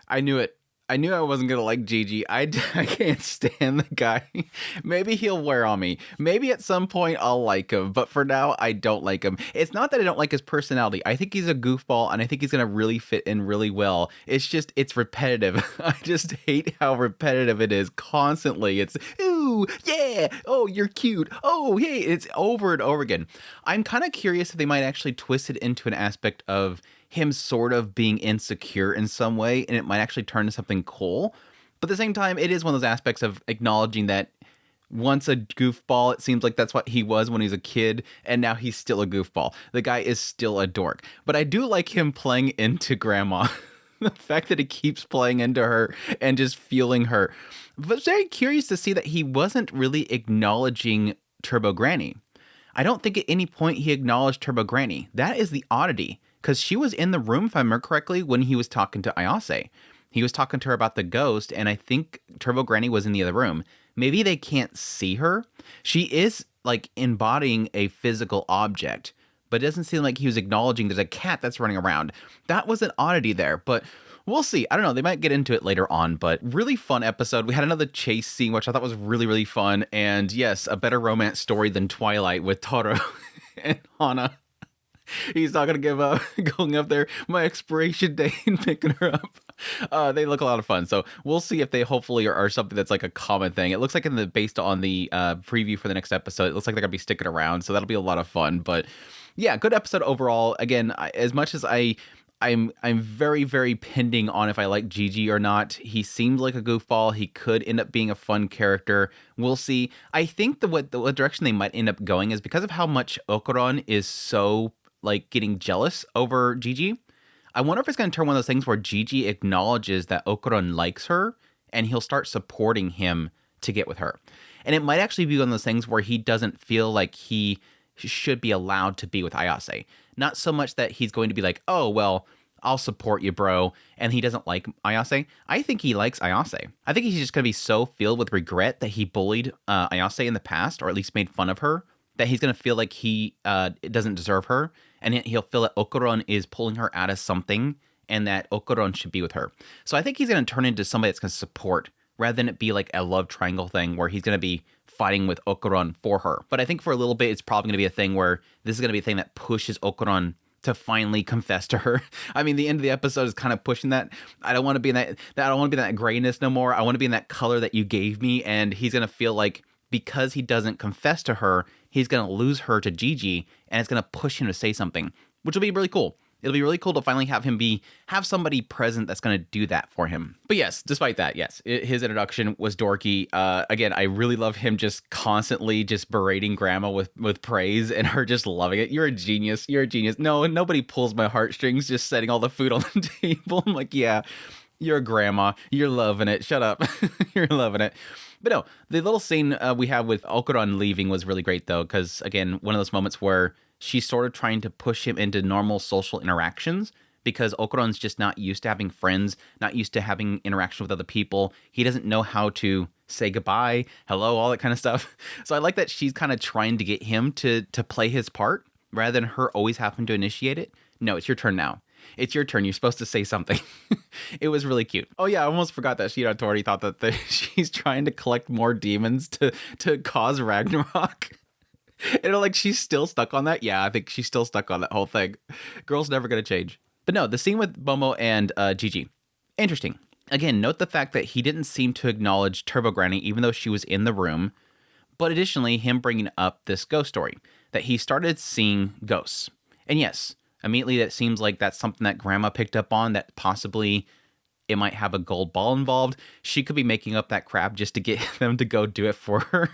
I knew it. I knew I wasn't going to like Jiji. I can't stand the guy. Maybe he'll wear on me. Maybe at some point I'll like him. But for now, I don't like him. It's not that I don't like his personality. I think he's a goofball, and I think he's going to really fit in really well. It's just, it's repetitive. I just hate how repetitive it is constantly. It's, ooh, yeah, oh, you're cute. Oh, hey, it's over and over again. I'm kind of curious if they might actually twist it into an aspect of him sort of being insecure in some way, and it might actually turn into something cool. But at the same time, it is one of those aspects of acknowledging that once a goofball, it seems like that's what he was when he was a kid, and now he's still a goofball. The guy is still a dork. But I do like him playing into Grandma. The fact that he keeps playing into her and just feeling her. But very curious to see that he wasn't really acknowledging Turbo Granny. I don't think at any point he acknowledged Turbo Granny. That is the oddity. Because she was in the room, if I remember correctly, when he was talking to Ayase. He was talking to her about the ghost, and I think Turbo Granny was in the other room. Maybe they can't see her. She is, like, embodying a physical object, but it doesn't seem like he was acknowledging there's a cat that's running around. That was an oddity there, but we'll see. I don't know. They might get into it later on, but really fun episode. We had another chase scene, which I thought was really, really fun. And yes, a better romance story than Twilight with Toro and Hana. He's not going to give up going up there, my expiration date, and picking her up. They look a lot of fun. So we'll see if they hopefully are something that's like a common thing. It looks like based on the preview for the next episode, it looks like they're going to be sticking around. So that'll be a lot of fun. But yeah, good episode overall. Again, as much as I'm very, very pending on if I like Jiji or not. He seemed like a goofball. He could end up being a fun character. We'll see. I think what direction they might end up going is because of how much Okarun is so like getting jealous over Jiji. I wonder if it's going to turn one of those things where Jiji acknowledges that Okarun likes her and he'll start supporting him to get with her. And it might actually be one of those things where he doesn't feel like he should be allowed to be with Ayase. Not so much that he's going to be like, oh, well, I'll support you, bro, and he doesn't like Ayase. I think he likes Ayase. I think he's just going to be so filled with regret that he bullied Ayase in the past, or at least made fun of her, that he's going to feel like he doesn't deserve her, and he'll feel that Okarun is pulling her out of something, and that Okarun should be with her. So I think he's going to turn into somebody that's going to support, rather than it be like a love triangle thing where he's going to be fighting with Okarun for her. But I think for a little bit, it's probably going to be a thing where this is going to be a thing that pushes Okarun to finally confess to her. I mean, the end of the episode is kind of pushing that. I don't want to be in that I don't want to be in that grayness no more. I want to be in that color that you gave me. And he's going to feel like because he doesn't confess to her, he's going to lose her to Jiji, and it's going to push him to say something, which will be really cool. It'll be really cool to finally have somebody present that's going to do that for him. But yes, despite that, yes, his introduction was dorky. Again, I really love him just constantly just berating Grandma with praise and her just loving it. You're a genius. You're a genius. No, nobody pulls my heartstrings just setting all the food on the table. I'm like, yeah, you're a grandma. You're loving it. Shut up. You're loving it. But no, the little scene we have with Okarun leaving was really great, though, because, again, one of those moments where she's sort of trying to push him into normal social interactions because Okarun's just not used to having friends, not used to having interaction with other people. He doesn't know how to say goodbye, hello, all that kind of stuff. So I like that she's kind of trying to get him to play his part rather than her always having to initiate it. No, it's your turn now. It's your turn. You're supposed to say something. It was really cute. Oh yeah, I almost forgot that Shiratori thought that she's trying to collect more demons to cause Ragnarok. And like, she's still stuck on that? Yeah, I think she's still stuck on that whole thing. Girl's never going to change. But no, the scene with Momo and Jiji. Interesting. Again, note the fact that he didn't seem to acknowledge Turbo Granny, even though she was in the room. But additionally, him bringing up this ghost story, that he started seeing ghosts. And yes, immediately that seems like that's something that Grandma picked up on, that possibly it might have a gold ball involved. She could be making up that crap just to get them to go do it for her.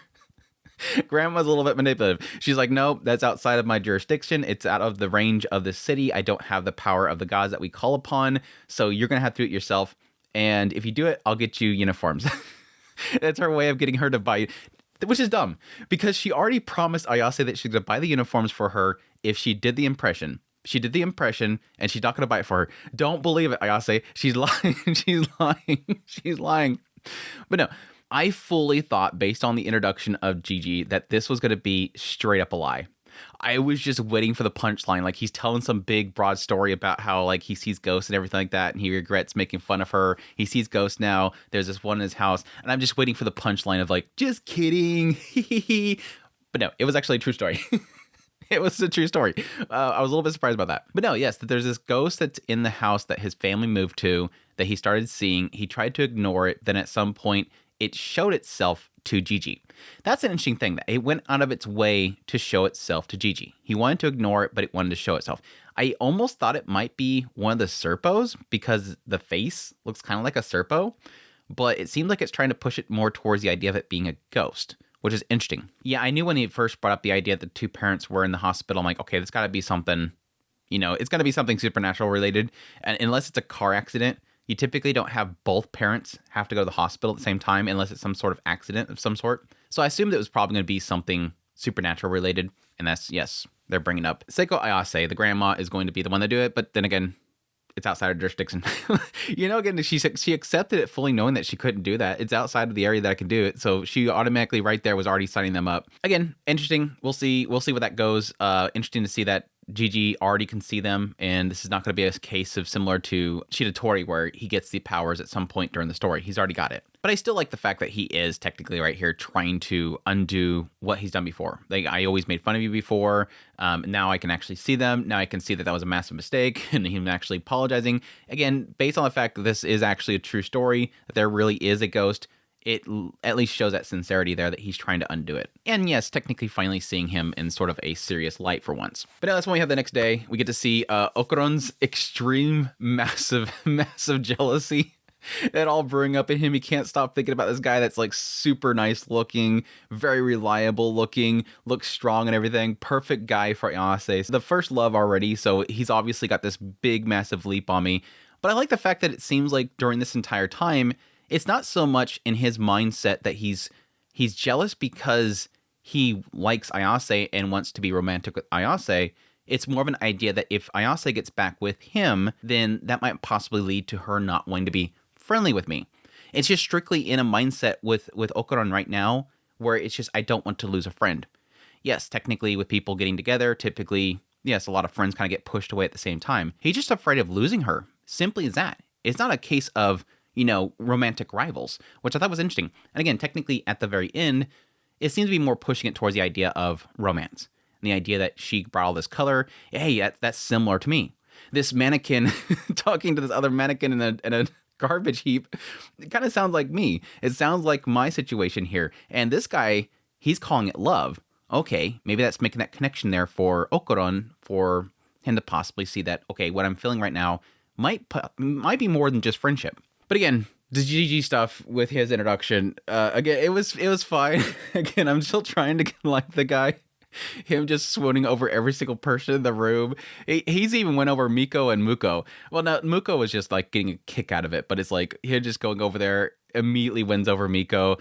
Grandma's a little bit manipulative. She's like, no, that's outside of my jurisdiction. It's out of the range of the city. I don't have the power of the gods that we call upon. So you're going to have to do it yourself. And if you do it, I'll get you uniforms. That's her way of getting her to buy, which is dumb because she already promised Ayase that she's going to buy the uniforms for her if she did the impression. She did the impression and she's not going to buy it for her. Don't believe it, Ayase. She's lying. She's lying. She's lying. But no. I fully thought, based on the introduction of Jiji, that this was going to be straight up a lie. I was just waiting for the punchline. Like, he's telling some big, broad story about how, like, he sees ghosts and everything like that, and he regrets making fun of her. He sees ghosts now. There's this one in his house, and I'm just waiting for the punchline of, like, just kidding. But no, it was actually a true story. It was a true story. I was a little bit surprised about that. But no, yes, that there's this ghost that's in the house that his family moved to that he started seeing. He tried to ignore it. Then at some point, it showed itself to Jiji. That's an interesting thing, that it went out of its way to show itself to Jiji. He wanted to ignore it, but it wanted to show itself. I almost thought it might be one of the Serpos because the face looks kind of like a Serpo, but it seems like it's trying to push it more towards the idea of it being a ghost, which is interesting. Yeah, I knew when he first brought up the idea that the two parents were in the hospital, I'm like, okay, there's got to be something, it's got to be something supernatural related. And unless it's a car accident, you typically don't have both parents have to go to the hospital at the same time unless it's some sort of accident of some sort. So I assumed it was probably going to be something supernatural related. And that's, yes, they're bringing up Seiko Ayase. The grandma is going to be the one to do it. But then again, it's outside of jurisdiction. Again, she accepted it fully knowing that she couldn't do that. It's outside of the area that I can do it. So she automatically right there was already signing them up. Again, interesting. We'll see where that goes. Interesting to see that Jiji already can see them, and this is not going to be a case of similar to Shidatori where he gets the powers at some point during the story. He's already got it. But I still like the fact that he is technically right here trying to undo what he's done before. Like, I always made fun of you before. Now I can actually see them. Now I can see that that was a massive mistake, and him actually apologizing. Again, based on the fact that this is actually a true story, that there really is a ghost, it at least shows that sincerity there that he's trying to undo it. And yes, technically finally seeing him in sort of a serious light for once. But now that's when we have the next day. We get to see Okarun's extreme, massive jealousy. That all brewing up in him. He can't stop thinking about this guy that's like super nice looking, very reliable looking, looks strong and everything. Perfect guy for Ayase. So the first love already, so he's obviously got this big, massive leap on me. But I like the fact that it seems like during this entire time, it's not so much in his mindset that he's jealous because he likes Ayase and wants to be romantic with Ayase. It's more of an idea that if Ayase gets back with him, then that might possibly lead to her not wanting to be friendly with me. It's just strictly in a mindset with Okarun right now where it's just, I don't want to lose a friend. Yes, technically with people getting together, typically, yes, a lot of friends kind of get pushed away at the same time. He's just afraid of losing her. Simply as that. It's not a case of, romantic rivals, which I thought was interesting. And again, technically at the very end, it seems to be more pushing it towards the idea of romance. And the idea that she brought all this color, hey, that's similar to me. This mannequin talking to this other mannequin in a garbage heap, it kind of sounds like me. It sounds like my situation here. And this guy, he's calling it love. Okay, maybe that's making that connection there for Okarun, for him to possibly see that, okay, what I'm feeling right now might be more than just friendship. But again, the GG stuff with his introduction, again, it was fine. Again, I'm still trying to like the guy. Him just swooning over every single person in the room. He's even went over Miko and Muko. Well, now Muko was just like getting a kick out of it, but it's like him just going over there, immediately wins over Miko.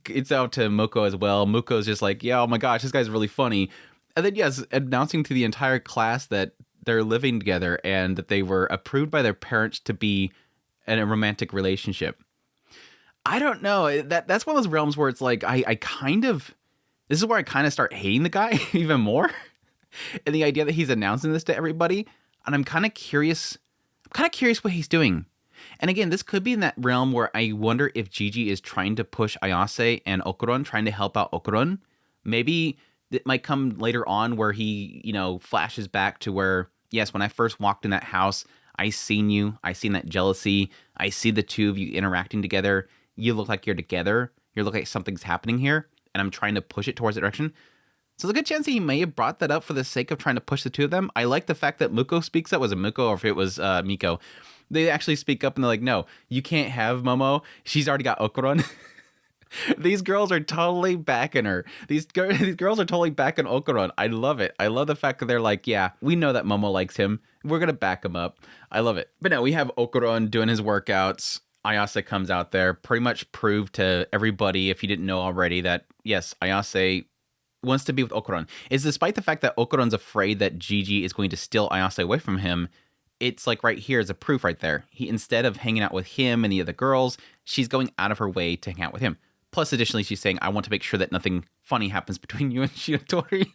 It's out to Muko as well. Muko's just like, yeah, oh my gosh, this guy's really funny. And then, yes, announcing to the entire class that they're living together and that they were approved by their parents to be in a romantic relationship. I don't know. That's one of those realms where it's like, I kind of... This is where I kind of start hating the guy even more. And the idea that he's announcing this to everybody. And I'm kind of curious. What he's doing. And again, this could be in that realm where I wonder if Jiji is trying to push Ayase and Okarun, trying to help out Okarun. Maybe it might come later on where he, flashes back to where, yes, when I first walked in that house, I seen you. I seen that jealousy. I see the two of you interacting together. You look like you're together. You look like something's happening here. And I'm trying to push it towards that direction. So there's a good chance he may have brought that up for the sake of trying to push the two of them. I like the fact that Muko speaks up. Was it Muko or if it was Miko? They actually speak up and they're like, no, you can't have Momo. She's already got Okarun. These girls are totally backing her. These girls are totally backing Okarun. I love it. I love the fact that they're like, yeah, we know that Momo likes him. We're going to back him up. I love it. But no, we have Okarun doing his workouts. Ayase comes out there, pretty much proved to everybody, if you didn't know already, that yes, Ayase wants to be with Okarun. It's despite the fact that Okarun's afraid that Jiji is going to steal Ayase away from him. It's like right here is a proof right there. He, instead of hanging out with him and the other girls, she's going out of her way to hang out with him. Plus, additionally, she's saying, I want to make sure that nothing funny happens between you and Shidatori.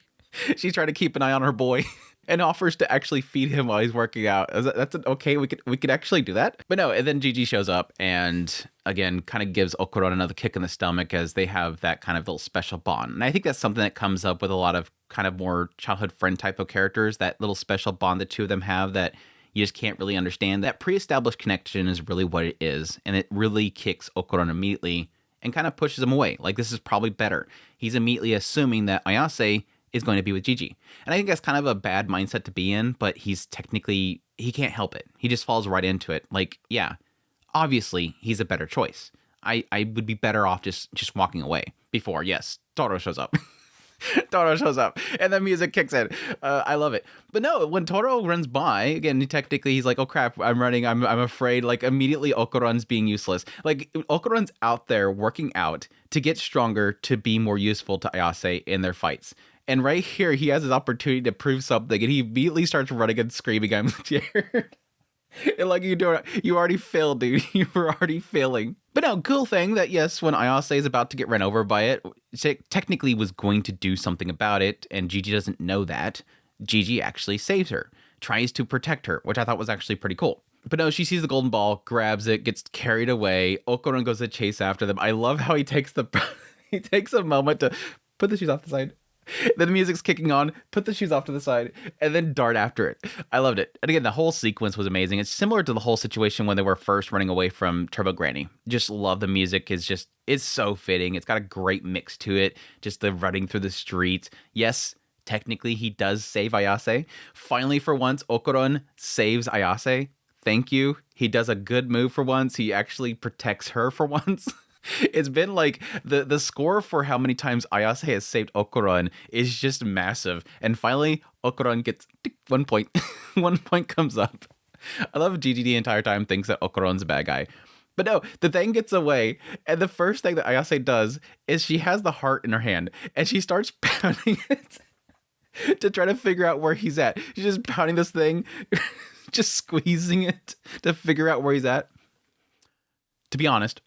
She's trying to keep an eye on her boy and offers to actually feed him while he's working out. Okay. We could actually do that. But no, and then Jiji shows up and again kind of gives Okarun another kick in the stomach as they have that kind of little special bond. And I think that's something that comes up with a lot of kind of more childhood friend type of characters, that little special bond the two of them have that you just can't really understand. That pre-established connection is really what it is. And it really kicks Okarun immediately and kind of pushes him away. Like, this is probably better. He's immediately assuming that Ayase is going to be with Jiji. And I think that's kind of a bad mindset to be in, but he can't help it. He just falls right into it. Like, yeah, obviously he's a better choice. I would be better off just walking away before, yes, Toro shows up. Toro shows up and the music kicks in. I love it. But no, when Toro runs by, again, he's like, oh crap, I'm running. I'm afraid. Like, immediately Okarun's being useless. Like, Okarun's out there working out to get stronger, to be more useful to Ayase in their fights. And right here, he has his opportunity to prove something, and he immediately starts running and screaming, I'm scared. And like, you already failed, dude. You were already failing. But no, cool thing that, yes, when Ayase is about to get run over by it, technically was going to do something about it, and Jiji doesn't know that. Jiji actually saves her, tries to protect her, which I thought was actually pretty cool. But no, she sees the golden ball, grabs it, gets carried away. Okarun goes to chase after them. I love how he takes a moment to put the shoes off the side. Then the music's kicking on, put the shoes off to the side, and then dart after it. I loved it. And again, the whole sequence was amazing. It's similar to the whole situation when they were first running away from Turbo Granny. Just love the music. It's so fitting. It's got a great mix to it. Just the running through the streets. Yes, technically he does save Ayase. Finally, for once, Okarun saves Ayase. Thank you. He does a good move for once. He actually protects her for once. It's been like the score for how many times Ayase has saved Okarun is just massive. And finally, Okarun gets 1 point. 1 point comes up. I love Jiji the entire time thinks that Okarun's a bad guy. But no, the thing gets away. And the first thing that Ayase does is she has the heart in her hand. And she starts pounding it to try to figure out where he's at. She's just pounding this thing, just squeezing it to figure out where he's at. To be honest,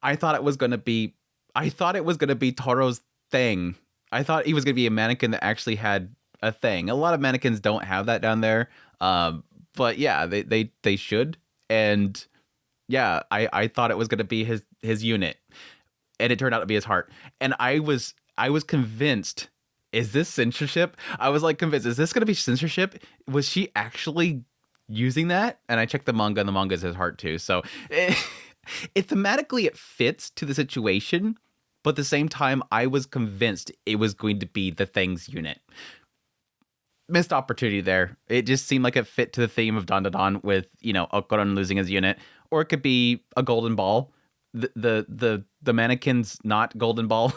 I thought it was going to be Toro's thing. I thought he was going to be a mannequin that actually had a thing. A lot of mannequins don't have that down there. But yeah, they should. And yeah, I thought it was going to be his unit, and it turned out to be his heart. And I was convinced, is this censorship? I was like convinced, is this going to be censorship? Was she actually using that? And I checked the manga, and the manga is his heart too. So it thematically, it fits to the situation, but at the same time, I was convinced it was going to be the Thing's unit. Missed opportunity there. It just seemed like it fit to the theme of dandadan with, Okarun losing his unit, or it could be a golden ball. The mannequin's not golden ball.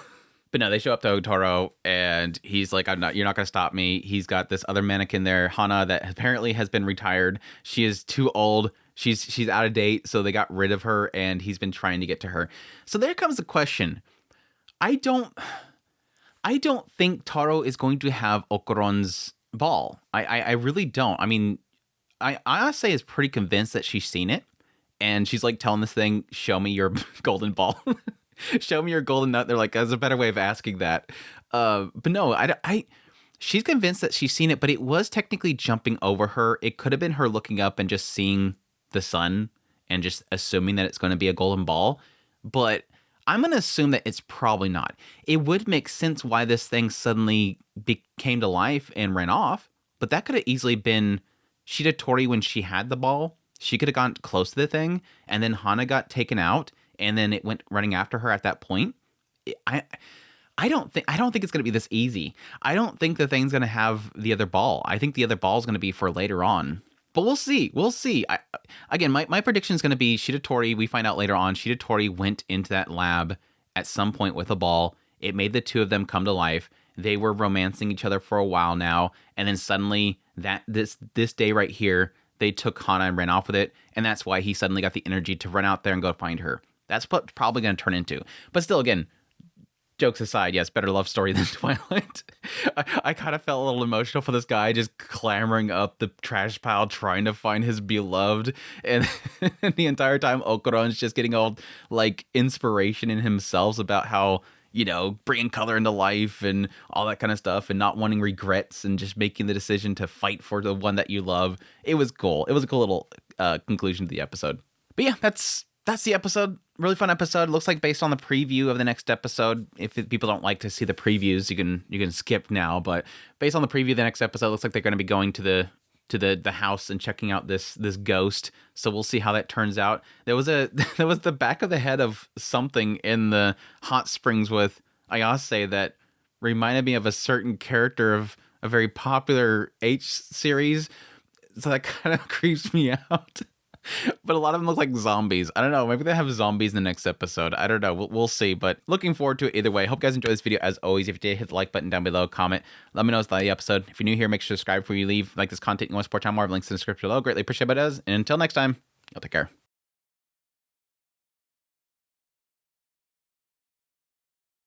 But no, they show up to Toro, and he's like, you're not going to stop me. He's got this other mannequin there, Hana, that apparently has been retired. She is too old. She's out of date, so they got rid of her, and he's been trying to get to her. So there comes the question. I don't think Toro is going to have Okarun's ball. I really don't. I mean, Ayase is pretty convinced that she's seen it, and she's like telling this thing, show me your golden ball. Show me your golden nut. They're like, there's a better way of asking that. But no, she's convinced that she's seen it, but it was technically jumping over her. It could have been her looking up and just seeing the sun and just assuming that it's going to be a golden ball. But I'm going to assume that it's probably not. It would make sense why this thing suddenly came to life and ran off, but that could have easily been Shiratori when she had the ball. She could have gone close to the thing, and then Hana got taken out, and then it went running after her at that point. I don't think it's going to be this easy. I don't think the thing's going to have the other ball. I think the other ball is going to be for later on. But we'll see. We'll see. Again, my prediction is going to be Shiratori. We find out later on, Shiratori went into that lab at some point with a ball. It made the two of them come to life. They were romancing each other for a while now. And then suddenly, this day right here, they took Hana and ran off with it. And that's why he suddenly got the energy to run out there and go find her. That's what probably going to turn into. But still, again, jokes aside, yes, better love story than Twilight. I kind of felt a little emotional for this guy just clambering up the trash pile trying to find his beloved. And the entire time, Okarun's just getting all like inspiration in himself about how, bringing color into life and all that kind of stuff, and not wanting regrets and just making the decision to fight for the one that you love. It was cool. It was a cool little conclusion to the episode. But yeah, that's the episode. Really fun episode. Looks like based on the preview of the next episode. If people don't like to see the previews, you can skip now. But based on the preview of the next episode, looks like they're going to be going to the house and checking out this ghost. So we'll see how that turns out. There was the back of the head of something in the hot springs with Ayase that reminded me of a certain character of a very popular H series. So that kind of creeps me out. But a lot of them look like zombies. I don't know. Maybe they have zombies in the next episode. I don't know. We'll see. But looking forward to it either way. Hope you guys enjoyed this video. As always, if you did, hit the like button down below. Comment. Let me know it's the episode. If you're new here, make sure to subscribe before you leave. Like this content, you want to support channel more. Links in the description below. Greatly appreciate it, as. And until next time, y'all take care.